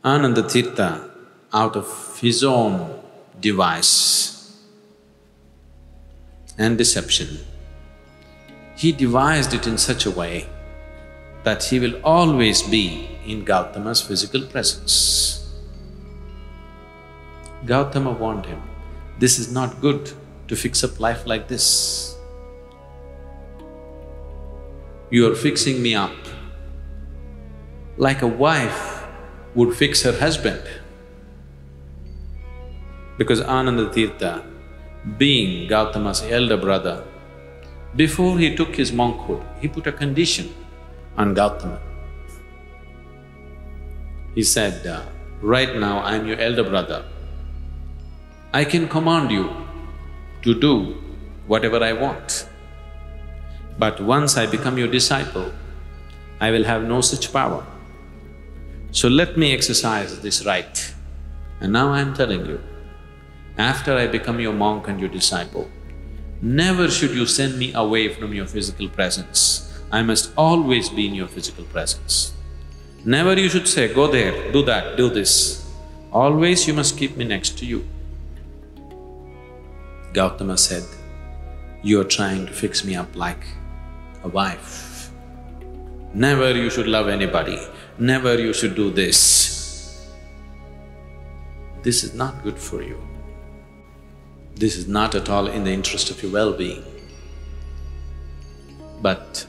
Anandateertha, out of his own device and deception, he devised it in such a way that he will always be in Gautama's physical presence. Gautama warned him, this is not good to fix up life like this. You are fixing me up like a wife would fix her husband. Because Anandateertha, being Gautama's elder brother, before he took his monkhood, he put a condition on Gautama. He said, right now I am your elder brother. I can command you to do whatever I want. But once I become your disciple, I will have no such power. So let me exercise this right. And now I am telling you, after I become your monk and your disciple, never should you send me away from your physical presence. I must always be in your physical presence. Never you should say, go there, do that, do this. Always you must keep me next to you. Gautama said, you are trying to fix me up like a wife. Never you should love anybody, never you should do this. This is not good for you. This is not at all in the interest of your well-being. But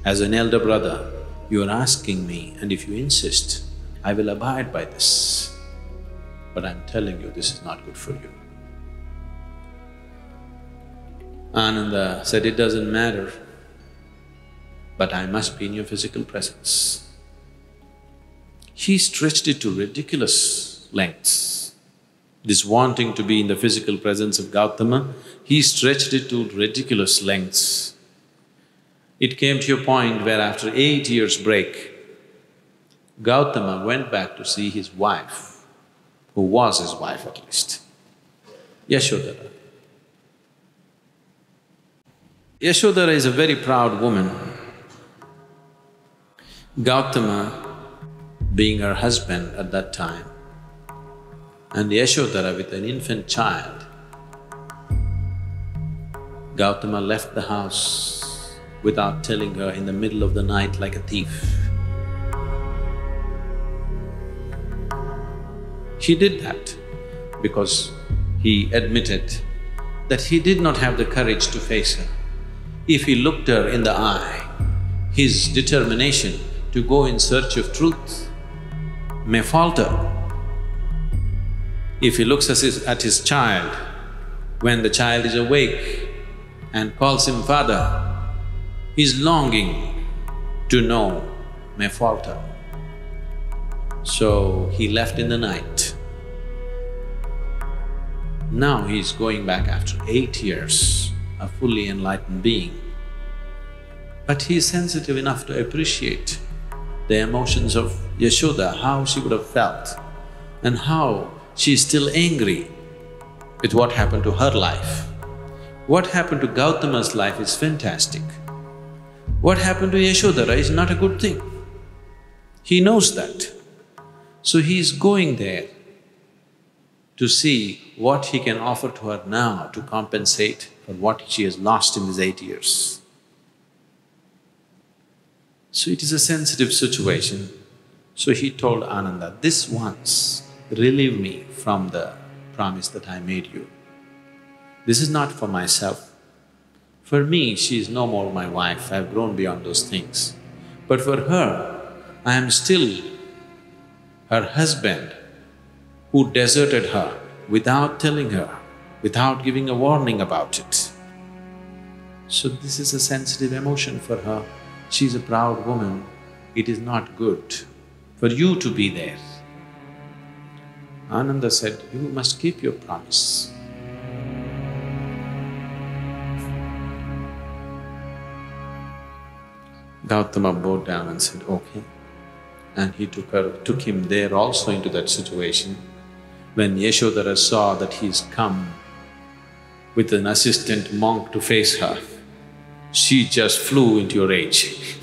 as an elder brother, you are asking me, and if you insist, I will abide by this. But I'm telling you, this is not good for you. Ananda said, it doesn't matter, but I must be in your physical presence. He stretched it to ridiculous lengths. This wanting to be in the physical presence of Gautama, he stretched it to ridiculous lengths. It came to a point where after 8 years' break, Gautama went back to see his wife, who was his wife at least, Yashodhara. Yashodhara is a very proud woman. Gautama, being her husband at that time, and Yashodhara with an infant child, Gautama left the house without telling her in the middle of the night like a thief. He did that because he admitted that he did not have the courage to face her. If he looked her in the eye, his determination to go in search of truth may falter. If he looks at his child, when the child is awake and calls him father, his longing to know may falter. So he left in the night. Now he is going back after 8 years, a fully enlightened being. But he is sensitive enough to appreciate the emotions of Yashoda, how she would have felt and how she is still angry with what happened to her life. What happened to Gautama's life is fantastic. What happened to Yashodhara is not a good thing. He knows that. So he is going there to see what he can offer to her now to compensate for what she has lost in these 8 years. So it is a sensitive situation. So he told Ananda, this once relieve me from the promise that I made you. This is not for myself. For me, she is no more my wife, I have grown beyond those things. But for her, I am still her husband who deserted her without telling her, without giving a warning about it. So this is a sensitive emotion for her. She is a proud woman. It is not good for you to be there. Ananda said, you must keep your promise. Gautama bowed down and said, okay. And he took him there also into that situation. When Yashodhara saw that he's come with an assistant monk to face her, she just flew into a rage.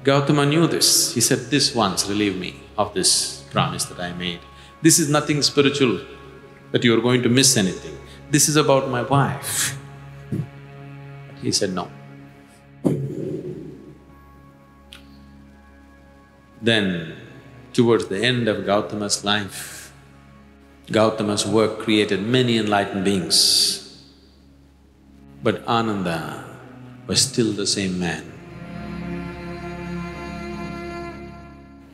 Gautama knew this. He said, this once relieve me of this promise that I made. This is nothing spiritual, that you are going to miss anything. This is about my wife. He said, no. Then, towards the end of Gautama's life, Gautama's work created many enlightened beings. But Ananda was still the same man.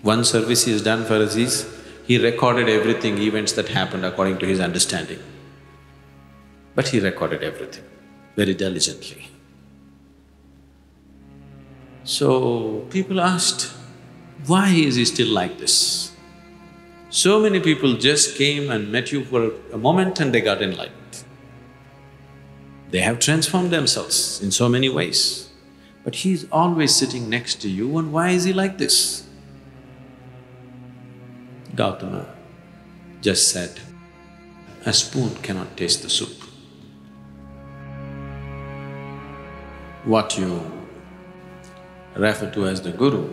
One service he has done for us is, he recorded everything, events that happened according to his understanding. But he recorded everything very diligently. So, people asked, why is he still like this? So many people just came and met you for a moment and they got enlightened. They have transformed themselves in so many ways, but he's always sitting next to you, and why is he like this? Gautama just said, a spoon cannot taste the soup. What you refer to as the Guru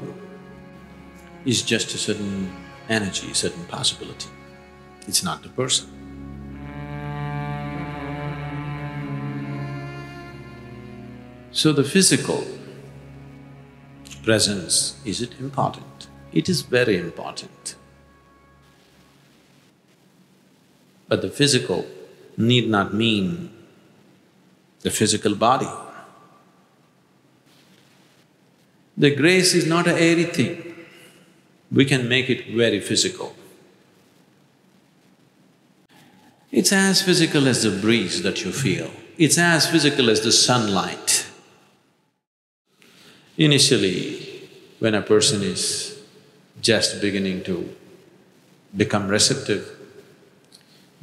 is just a certain energy, a certain possibility. It's not the person. So the physical presence, is it important? It is very important. But the physical need not mean the physical body. The grace is not an airy thing. We can make it very physical. It's as physical as the breeze that you feel. It's as physical as the sunlight. Initially, when a person is just beginning to become receptive,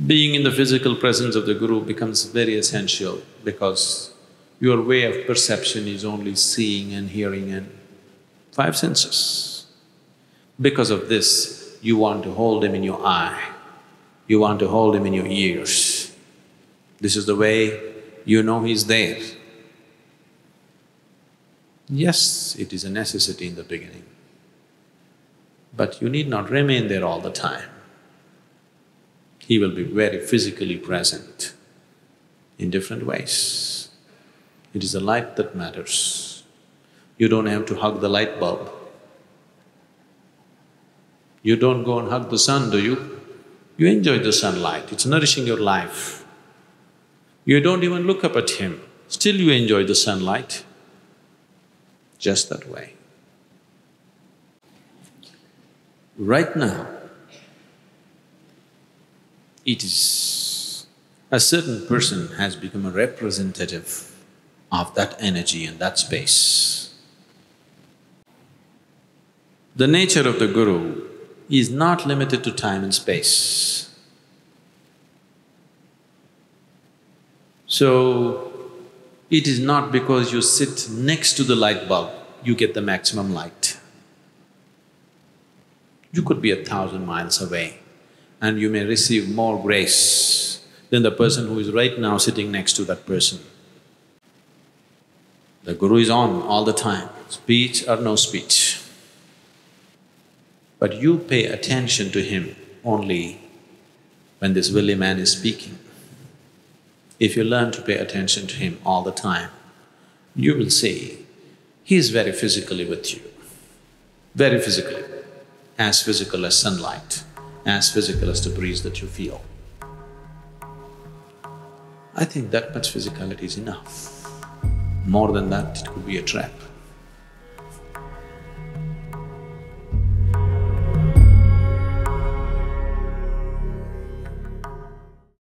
being in the physical presence of the Guru becomes very essential, because your way of perception is only seeing and hearing and five senses. Because of this, you want to hold him in your eye, you want to hold him in your ears. This is the way you know he's there. Yes, it is a necessity in the beginning, but you need not remain there all the time. He will be very physically present in different ways. It is the light that matters. You don't have to hug the light bulb. You don't go and hug the sun, do you? You enjoy the sunlight, it's nourishing your life. You don't even look up at him, still you enjoy the sunlight. Just that way. Right now, it is… a certain person has become a representative of that energy and that space. The nature of the Guru is not limited to time and space. So, it is not because you sit next to the light bulb, you get the maximum light. You could be 1,000 miles away and you may receive more grace than the person who is right now sitting next to that person. The Guru is on all the time, speech or no speech. But you pay attention to him only when this willy man is speaking. If you learn to pay attention to him all the time, you will see he is very physically with you, very physically, as physical as sunlight, as physical as the breeze that you feel. I think that much physicality is enough. More than that, it could be a trap.